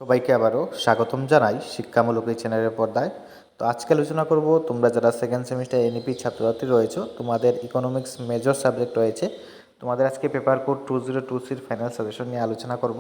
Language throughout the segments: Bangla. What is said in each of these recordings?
সবাইকে আবারও স্বাগতম জানাই শিক্ষামূলক এই চ্যানেলের পর্দায়। তো আজকে আলোচনা করব তোমরা যারা সেকেন্ড সেমিস্টার এনইপি ছাত্রছাত্রী রয়েছে, তোমাদের ইকোনমিক্স মেজর সাবজেক্ট রয়েছে, তোমাদের আজকে পেপার কোড 2020 ফাইনাল সাজেশন নিয়ে আলোচনা করব।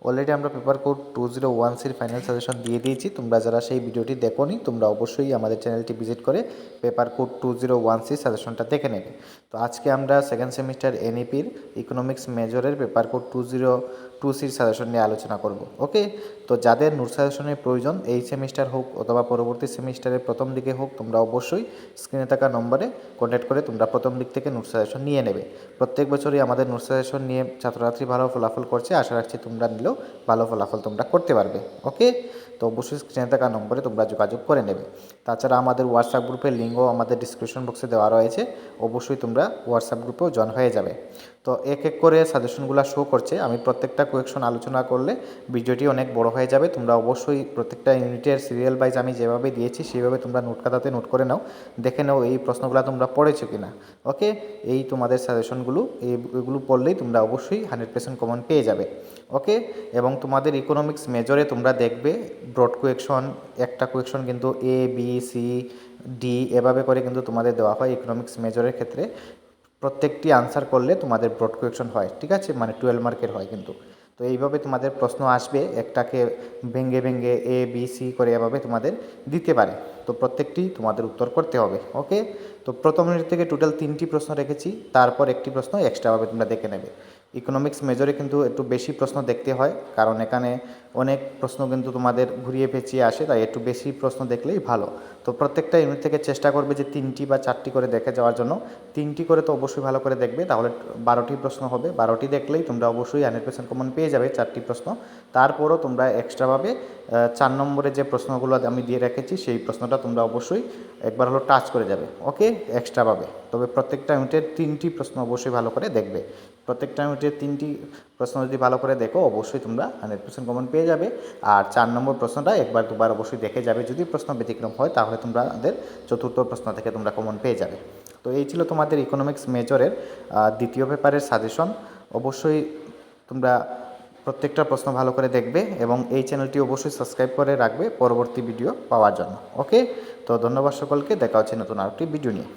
অলরেডি আমরা পেপার কোড 2010 ফাইনাল সাজেশন দিয়ে দিয়েছি। তোমরা যারা সেই ভিডিওটি দেখোনি, তোমরা অবশ্যই আমাদের চ্যানেলটি ভিজিট করে পেপার কোড 2010 সাজেশনটা দেখে নেবে। তো আজকে আমরা সেকেন্ড সেমিস্টার এনইপির ইকোনমিক্স মেজরের পেপার কোড 2020 সাজেশন নিয়ে আলোচনা করব। ওকে, তো যাদের নোট সাজেশনের প্রয়োজন এই সেমিস্টার হোক অথবা পরবর্তী সেমিস্টারের প্রথম দিকে হোক, তোমরা অবশ্যই স্ক্রিনে থাকা নম্বরে কন্ট্যাক্ট করে তোমরা প্রথম দিক থেকে নোট সাজেশন নিয়ে নেবে। প্রত্যেক বছরই আমাদের নোট সাজেশন নিয়ে ছাত্রছাত্রী ভালো ফলাফল করছে, আশা রাখছি তোমরা নিলেও ভালো ফলাফল তোমরা করতে পারবে। ওকে, তো অবশ্যই স্ক্রিনে থাকা নম্বরে তোমরা যোগাযোগ করে নেবে। তাছাড়া আমাদের হোয়াটসঅ্যাপ গ্রুপের লিঙ্কও আমাদের ডিসক্রিপশন বক্সে দেওয়া রয়েছে, অবশ্যই তোমরা হোয়াটসঅ্যাপ গ্রুপেও জয়েন হয়ে যাবে। তো এক এক করে সাজেশনগুলো শো করছে, আমি প্রত্যেকটা কোয়েকশন আলোচনা করলে ভিডিওটি অনেক বড় হয়ে যাবে। তোমরা অবশ্যই প্রত্যেকটা ইউনিটের সিরিয়াল ওয়াইজ আমি যেভাবে দিয়েছি সেইভাবে তোমরা নোট খাতাতে নোট করে নাও, দেখে নাও এই প্রশ্নগুলো তোমরা পড়েছো কিনা। ওকে, এই তোমাদের সাজেশনগুলো এইগুলো পড়লেই তোমরা অবশ্যই 100% কমন পেয়ে যাবে। ওকে, এবং তোমাদের ইকোনমিক্স মেজরে তোমরা দেখবে ব্রড কোয়েকশন, একটা কোয়েকশন কিন্তু এ বি সি ডি এভাবে করে কিন্তু তোমাদের দেওয়া হয় ইকোনমিক্স মেজরের ক্ষেত্রে। প্রত্যেকটি আনসার করলে তোমাদের ব্রড কোয়েকশন হয়, ঠিক আছে, মানে 12 মার্কের হয় কিন্তু। তো এইভাবে তোমাদের প্রশ্ন আসবে, একটাকে ভেঙ্গে ভেঙ্গে এ বি সি করে এভাবে তোমাদের দিতে পারে। তো প্রত্যেকটি তোমাদের উত্তর করতে হবে। ওকে, তো প্রথম ইউনিট থেকে টোটাল 3টি প্রশ্ন রেখেছি, তারপর একটি প্রশ্ন এক্সট্রাভাবে তোমরা দেখে নেবে। ইকোনমিক্স মেজরে কিন্তু একটু বেশি প্রশ্ন দেখতে হয়, কারণ এখানে অনেক প্রশ্ন কিন্তু তোমাদের ঘুরিয়ে পেঁচিয়ে আসে, তাই একটু বেশি প্রশ্ন দেখলেই ভালো। তো প্রত্যেকটা ইউনিট থেকে চেষ্টা করবে যে 3টি বা 4টি করে দেখে যাওয়ার জন্য। 3টি করে তো অবশ্যই ভালো করে দেখবে, তাহলে 12টি প্রশ্ন হবে। 12টি দেখলেই তোমরা অবশ্যই 100% কমন পেয়ে যাবে 4টি প্রশ্ন। তারপরও তোমরা এক্সট্রাভাবে 4 নম্বরে যে প্রশ্নগুলো আমি দিয়ে রেখেছি সেই প্রশ্নটা তোমরা অবশ্যই একবার হলো টাচ করে যাবে। ওকে, এক্সট্রাভাবে। তবে প্রত্যেকটা ইউনিটের 3টি প্রশ্ন অবশ্যই ভালো করে দেখবে। প্রত্যেকটা ইউনিটের 3টি প্রশ্ন যদি ভালো করে দেখো, অবশ্যই তোমরা 100% কমন পেয়ে যাবে। আর 4 নম্বর প্রশ্নটা একবার দুবার অবশ্যই দেখে যাবে, যদি প্রশ্ন ব্যতিক্রম হয় তাহলে তোমাদের চতুর্থ প্রশ্ন থেকে তোমরা কমন পেয়ে যাবে। তো এই ছিল তোমাদের ইকোনমিক্স মেজরের দ্বিতীয় পেপারের সাজেশন। অবশ্যই তোমরা প্রত্যেকটা প্রশ্ন ভালো করে দেখবে এবং এই চ্যানেলটি অবশ্যই সাবস্ক্রাইব করে রাখবে পরবর্তী ভিডিও পাওয়ার জন্য। ওকে, তো ধন্যবাদ সকলকে, দেখা হচ্ছে নতুন আরেকটি ভিডিও নিয়ে।